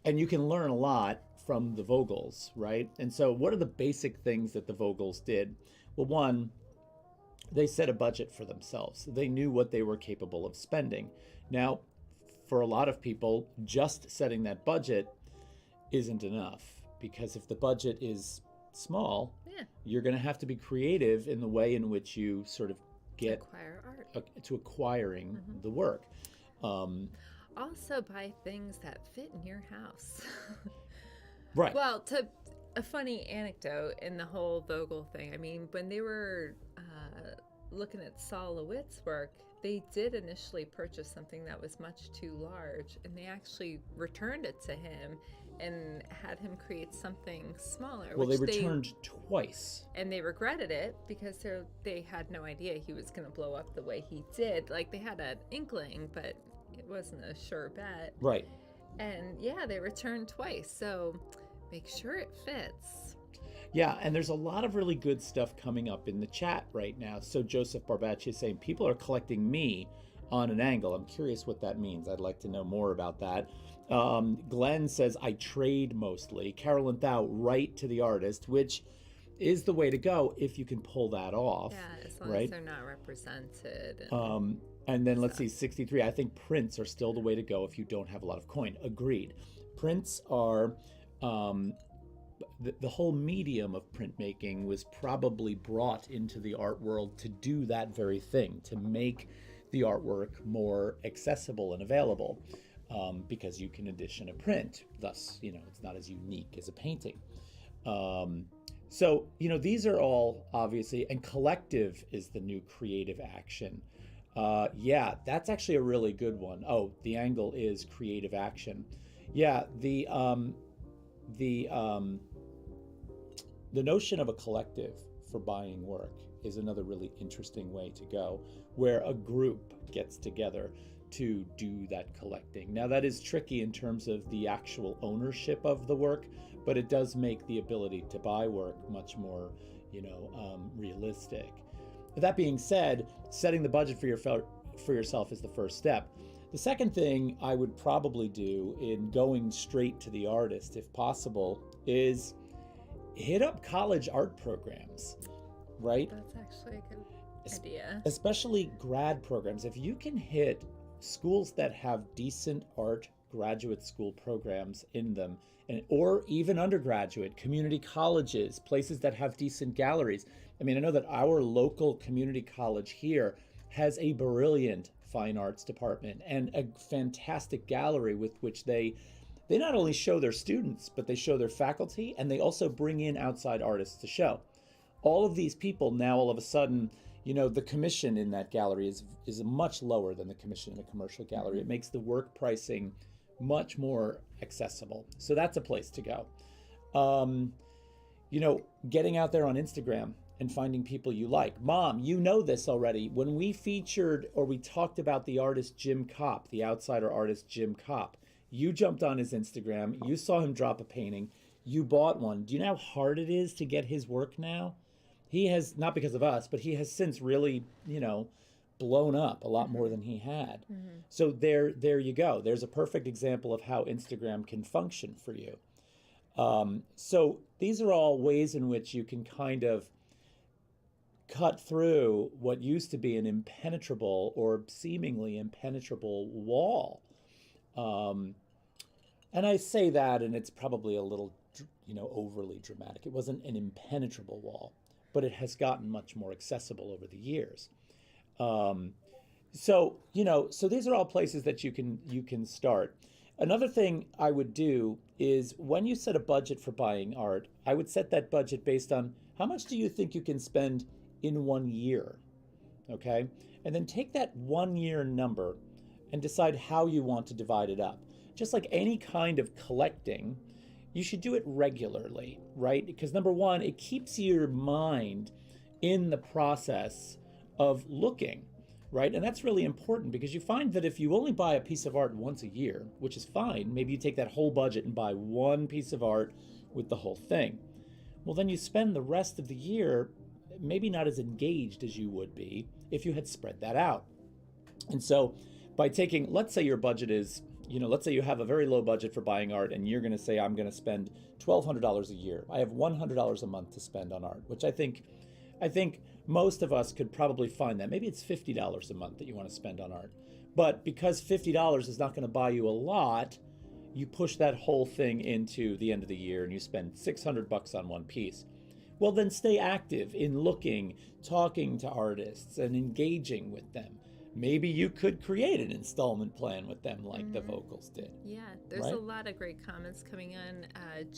And you can learn a lot from the Vogels, right? And so what are the basic things that the Vogels did? Well, one, they set a budget for themselves. They knew what they were capable of spending. Now, for a lot of people, just setting that budget isn't enough, because if the budget is small, you're going to have to be creative in the way in which you sort of get acquire art. to acquiring the work. Also, buy things that fit in your house. Right. Well, a funny anecdote in the whole Vogel thing. I mean, when they were looking at Saul LeWitt's work, they did initially purchase something that was much too large, and they actually returned it to him and had him create something smaller. Well, they returned twice. And they regretted it because they had no idea he was going to blow up the way he did. Like, they had an inkling, but it wasn't a sure bet. Right. And yeah, they returned twice. So make sure it fits. Yeah, and there's a lot of really good stuff coming up in the chat right now. So Joseph Barbaccia is saying, people are collecting me on an angle. I'm curious what that means. I'd like to know more about that. Glenn says, I trade mostly. Carolyn Thou, write to the artist, which is the way to go if you can pull that off. Yeah, as long right? as they're not represented. And then let's see, 63. I think prints are still the way to go if you don't have a lot of coin. Agreed. Prints are... The whole medium of printmaking was probably brought into the art world to do that very thing, to make the artwork more accessible and available, because you can edition a print. Thus, it's not as unique as a painting. So, these are all obviously, and collective is the new creative action. Yeah, that's actually a really good one. Oh, the angle is creative action. Yeah, the notion of a collective for buying work is another really interesting way to go, where a group gets together to do that collecting. Now, that is tricky in terms of the actual ownership of the work, but it does make the ability to buy work much more, realistic. That being said, setting the budget for yourself is the first step. The second thing I would probably do in going straight to the artist, if possible, is hit up college art programs, right? That's actually a good idea. Especially grad programs. If you can hit schools that have decent art graduate school programs in them, or even undergraduate, community colleges, places that have decent galleries. I mean, I know that our local community college here has a brilliant fine arts department and a fantastic gallery with which they not only show their students, but they show their faculty, and they also bring in outside artists to show. All of these people now, all of a sudden, the commission in that gallery is much lower than the commission in a commercial gallery. It makes the work pricing much more accessible. So that's a place to go. Getting out there on Instagram and finding people you like. Mom, you know this already. When we featured or we talked about the artist Jim Kopp, the outsider artist Jim Kopp, you jumped on his Instagram, you saw him drop a painting, you bought one. Do you know how hard it is to get his work now? He has, not because of us, but he has since really, blown up a lot more than he had. So there you go. There's a perfect example of how Instagram can function for you. So these are all ways in which you can kind of cut through what used to be an impenetrable or seemingly impenetrable wall. And I say that, and it's probably a little, overly dramatic. It wasn't an impenetrable wall, but it has gotten much more accessible over the years. So these are all places that you can start. Another thing I would do is when you set a budget for buying art, I would set that budget based on how much do you think you can spend in 1 year, okay? And then take that 1 year number and decide how you want to divide it up. Just like any kind of collecting, you should do it regularly, right? Because number one, it keeps your mind in the process of looking, right? And that's really important because you find that if you only buy a piece of art once a year, which is fine, maybe you take that whole budget and buy one piece of art with the whole thing. Well, then you spend the rest of the year maybe not as engaged as you would be if you had spread that out. And so by taking, let's say your budget is, let's say you have a very low budget for buying art and you're going to say, I'm going to spend $1,200 a year. I have $100 a month to spend on art, which I think most of us could probably find that. Maybe it's $50 a month that you want to spend on art. But because $50 is not going to buy you a lot, you push that whole thing into the end of the year and you spend $600 on one piece. Well, then stay active in looking, talking to artists, and engaging with them. Maybe you could create an installment plan with them like the Vogels did. Yeah, there's a lot of great comments coming in.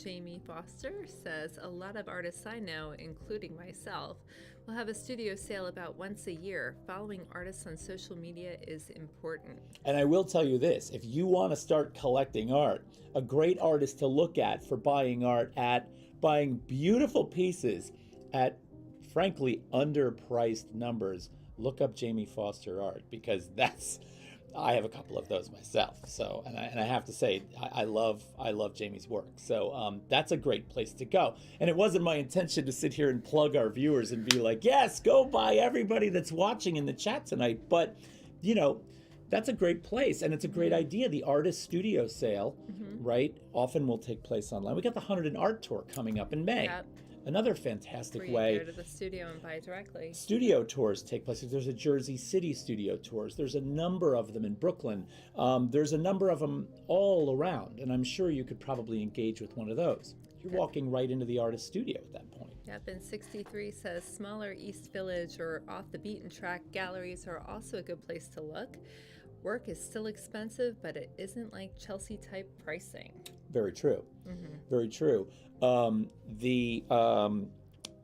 Jamie Foster says, a lot of artists I know, including myself, will have a studio sale about once a year. Following artists on social media is important. And I will tell you this, if you want to start collecting art, a great artist to look at for buying art at buying beautiful pieces at, frankly, underpriced numbers, look up Jamie Foster art, because I have a couple of those myself. So, and I have to say, I love Jamie's work. So that's a great place to go. And it wasn't my intention to sit here and plug our viewers and be like, yes, go buy everybody that's watching in the chat tonight. But, that's a great place, and it's a great idea. The artist studio sale, right, often will take place online. We got the 100 in Art Tour coming up in May. Yep. Another fantastic where you way. go to the studio and buy directly. Studio tours take place. There's a Jersey City studio tours. There's a number of them in Brooklyn. There's a number of them all around, and I'm sure you could probably engage with one of those. You're walking right into the artist studio at that point. Yep, and 63 says smaller East Village or off the beaten track galleries are also a good place to look. Work is still expensive, but it isn't like Chelsea type pricing. Very true. Very true.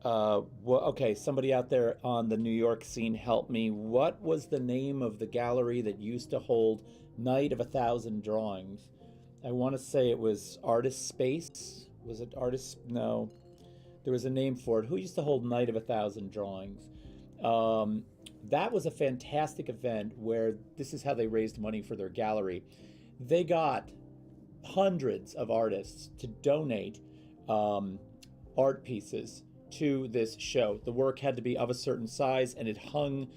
Okay, somebody out there on the New York scene, help me. What was the name of the gallery that used to hold Night of 1,000 Drawings? I want to say it was Artist Space. Was it Artist? No. There was a name for it. Who used to hold Night of 1,000 Drawings? That was a fantastic event where this is how they raised money for their gallery. They got hundreds of artists to donate art pieces to this show. The work had to be of a certain size, and it hung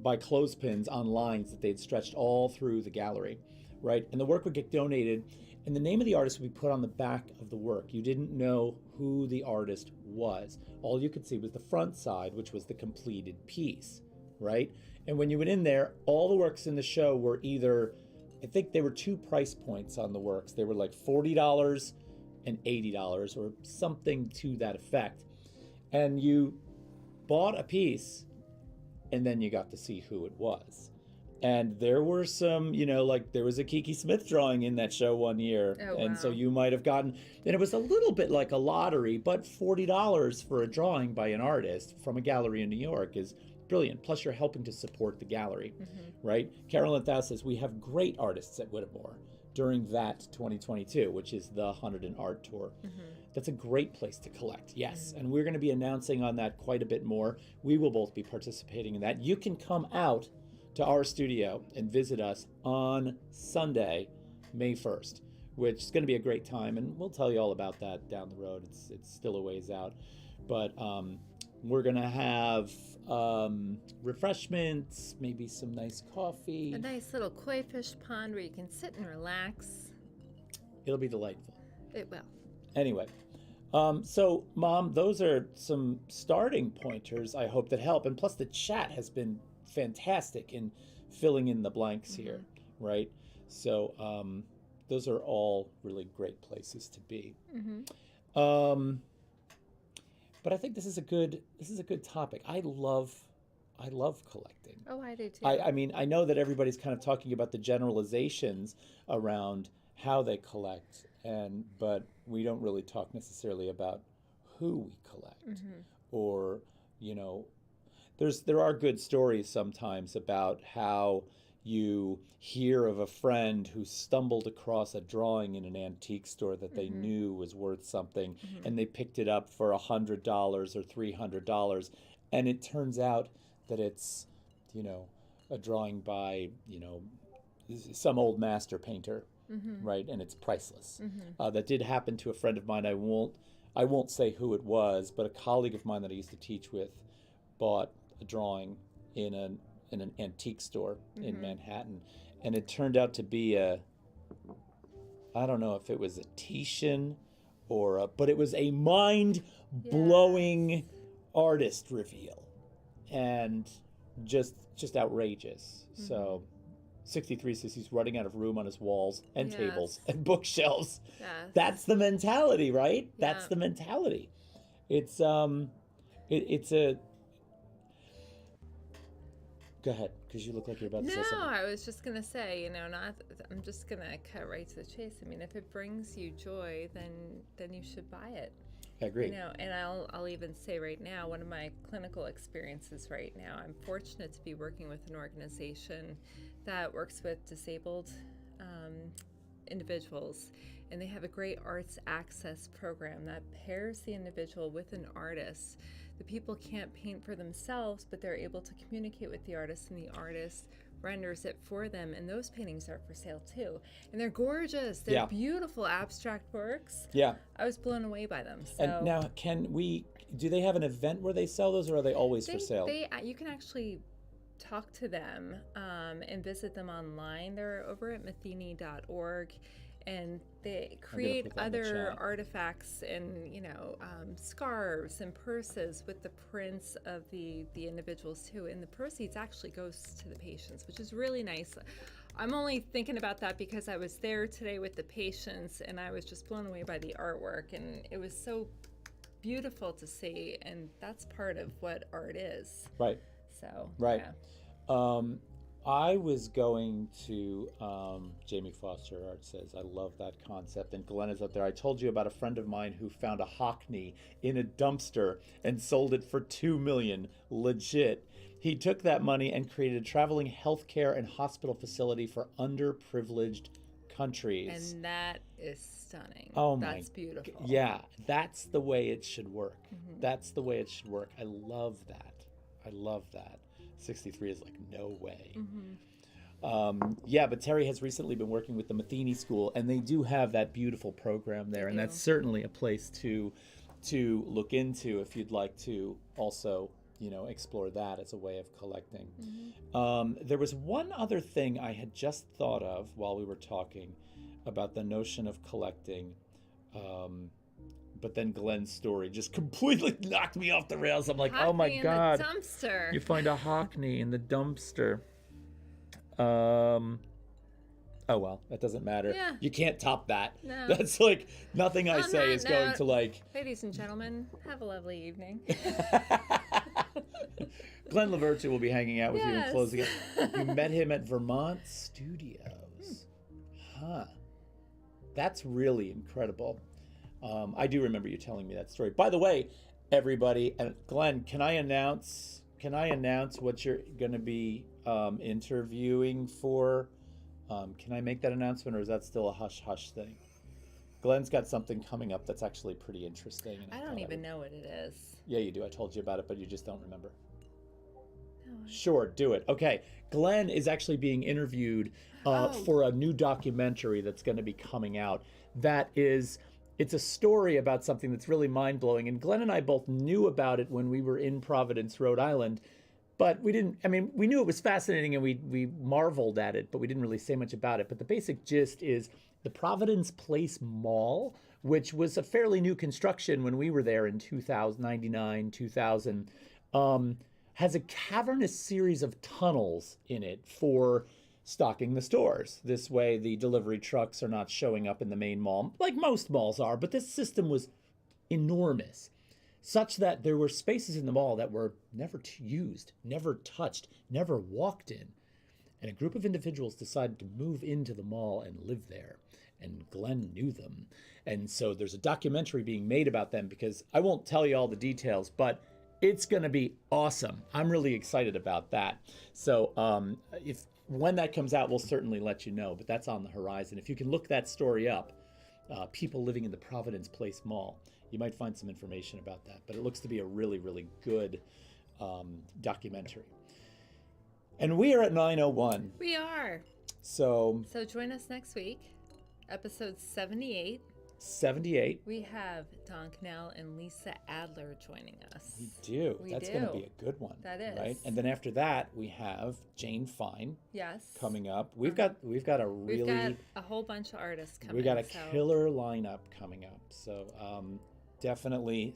by clothespins on lines that they'd stretched all through the gallery, right? And the work would get donated, and the name of the artist would be put on the back of the work. You didn't know who the artist was. All you could see was the front side, which was the completed piece, right? And when you went in there, all the works in the show were either, I think there were two price points on the works. They were like $40 and $80 or something to that effect. And you bought a piece and then you got to see who it was. And there were some, like there was a Kiki Smith drawing in that show one year. Oh, wow. And so you might have gotten, and it was a little bit like a lottery, but $40 for a drawing by an artist from a gallery in New York is brilliant. Plus you're helping to support the gallery, right? Carolyn Thau says, we have great artists at Whittemore during that 2022, which is the 100 in Art Tour. That's a great place to collect, yes. And we're going to be announcing on that quite a bit more. We will both be participating in that. You can come out to our studio and visit us on Sunday, May 1st. which is going to be a great time, and we'll tell you all about that down the road. It's still a ways out, but we're going to have refreshments, maybe some nice coffee. A nice little koi fish pond where you can sit and relax. It'll be delightful. It will. Anyway, so Mom, those are some starting pointers, I hope, that help. And plus the chat has been fantastic in filling in the blanks here, right? So those are all really great places to be. But I think this is a good topic. I love collecting. Oh, I do too. I mean, I know that everybody's kind of talking about the generalizations around how they collect, but we don't really talk necessarily about who we collect, or there are good stories sometimes about how you hear of a friend who stumbled across a drawing in an antique store that they knew was worth something, and they picked it up for $100 or $300, and it turns out that it's a drawing by some old master painter, right? And it's priceless. That did happen to a friend of mine. I won't say who it was, but a colleague of mine that I used to teach with bought a drawing in an antique store in Manhattan, and it turned out to be I don't know if it was a Titian but it was a mind-blowing artist reveal, and just outrageous. So 63 says he's running out of room on his walls and tables and bookshelves. Yes. That's the mentality, right? Yeah. That's the mentality. It's it's a Go ahead, because you look like you're about to say something. No, I was just gonna say, I'm just gonna cut right to the chase. I mean, if it brings you joy, then you should buy it. I agree. And I'll even say right now, one of my clinical experiences right now, I'm fortunate to be working with an organization that works with disabled individuals, and they have a great arts access program that pairs the individual with an artist. The people can't paint for themselves, but they're able to communicate with the artist, and the artist renders it for them, and those paintings are for sale too, and they're gorgeous. They're beautiful abstract works. I was blown away by them. So. And now, do they have an event where they sell those, or are they always for sale? You can actually talk to them and visit them online. They're over at matheny.org, and they create other artifacts and scarves and purses with the prints of the individuals too, and the proceeds actually goes to the patients, which is really nice. I'm only thinking about that because I was there today with the patients, and I was just blown away by the artwork, and it was so beautiful to see, and that's part of what art is. Right. So right. Yeah. I was going to, Jamie Foster Art says, I love that concept. And Glenn is up there. I told you about a friend of mine who found a Hockney in a dumpster and sold it for $2 million. Legit. He took that money and created a traveling healthcare and hospital facility for underprivileged countries. And that is stunning. Oh, that's beautiful. Yeah, that's the way it should work. That's the way it should work. I love that. 63 is like, no way. But Terry has recently been working with the Matheny School, and they do have that beautiful program there, and that's certainly a place to look into if you'd like to also explore that as a way of collecting. There was one other thing I had just thought of while we were talking about the notion of collecting, but then Glenn's story just completely knocked me off the rails. I'm like, Hockney oh my God. In the dumpster. You find a Hockney in the dumpster. Oh well, that doesn't matter. Yeah. You can't top that. No. That's like, nothing I say is going to like... Ladies and gentlemen, have a lovely evening. Glenn Lavertu will be hanging out with you and closing it. You met him at Vermont Studios. Huh. That's really incredible. I do remember you telling me that story. By the way, everybody, and Glenn, can I announce what you're going to be interviewing for? Can I make that announcement, or is that still a hush-hush thing? Glenn's got something coming up that's actually pretty interesting. And I don't even know what it is. Yeah, you do. I told you about it, but you just don't remember. Sure, do it. Okay, Glenn is actually being interviewed for a new documentary that's going to be coming out. It's a story about something that's really mind-blowing, and Glenn and I both knew about it when we were in Providence, Rhode Island, but we didn't, I mean, we knew it was fascinating and we marveled at it, but we didn't really say much about it. But the basic gist is the Providence Place Mall, which was a fairly new construction when we were there in 1999, 2000, has a cavernous series of tunnels in it for stocking the stores. This way, the delivery trucks are not showing up in the main mall, like most malls are, but this system was enormous, such that there were spaces in the mall that were never used, never touched, never walked in. And a group of individuals decided to move into the mall and live there. And Glenn knew them. And so there's a documentary being made about them, because I won't tell you all the details, but it's going to be awesome. I'm really excited about that. So when that comes out, we'll certainly let you know, but that's on the horizon. If you can look that story up, people living in the Providence Place Mall, you might find some information about that. But it looks to be a really, really good documentary. And we are at 9:01. We are. So join us next week, episode 78. 78. We have Don Cannell and Lisa Adler joining us. We do. That's going to be a good one. That is. Right? And then after that, we have Jane Fine. Yes. Coming up. We've got a whole bunch of artists coming. We got a killer lineup coming up. So definitely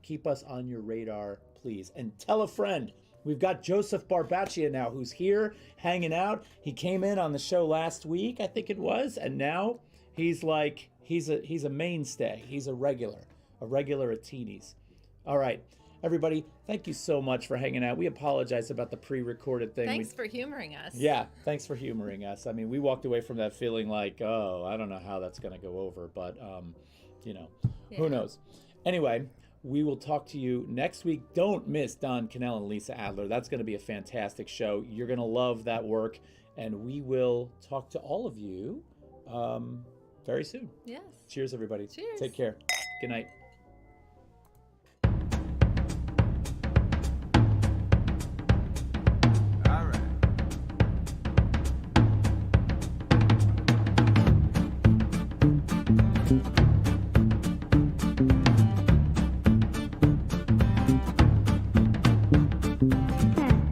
keep us on your radar, please. And tell a friend. We've got Joseph Barbaccia now, who's here hanging out. He came in on the show last week, I think it was, and now he's a mainstay. He's a regular at Teeny's. All right, everybody, thank you so much for hanging out. We apologize about the pre-recorded thing. Thanks for humoring us. Yeah, thanks for humoring us. I mean, we walked away from that feeling like, oh, I don't know how that's going to go over, but who knows? Anyway, we will talk to you next week. Don't miss Don Cannell and Lisa Adler. That's going to be a fantastic show. You're going to love that work, and we will talk to all of you very soon. Yes. Cheers, everybody. Cheers. Take care. Good night.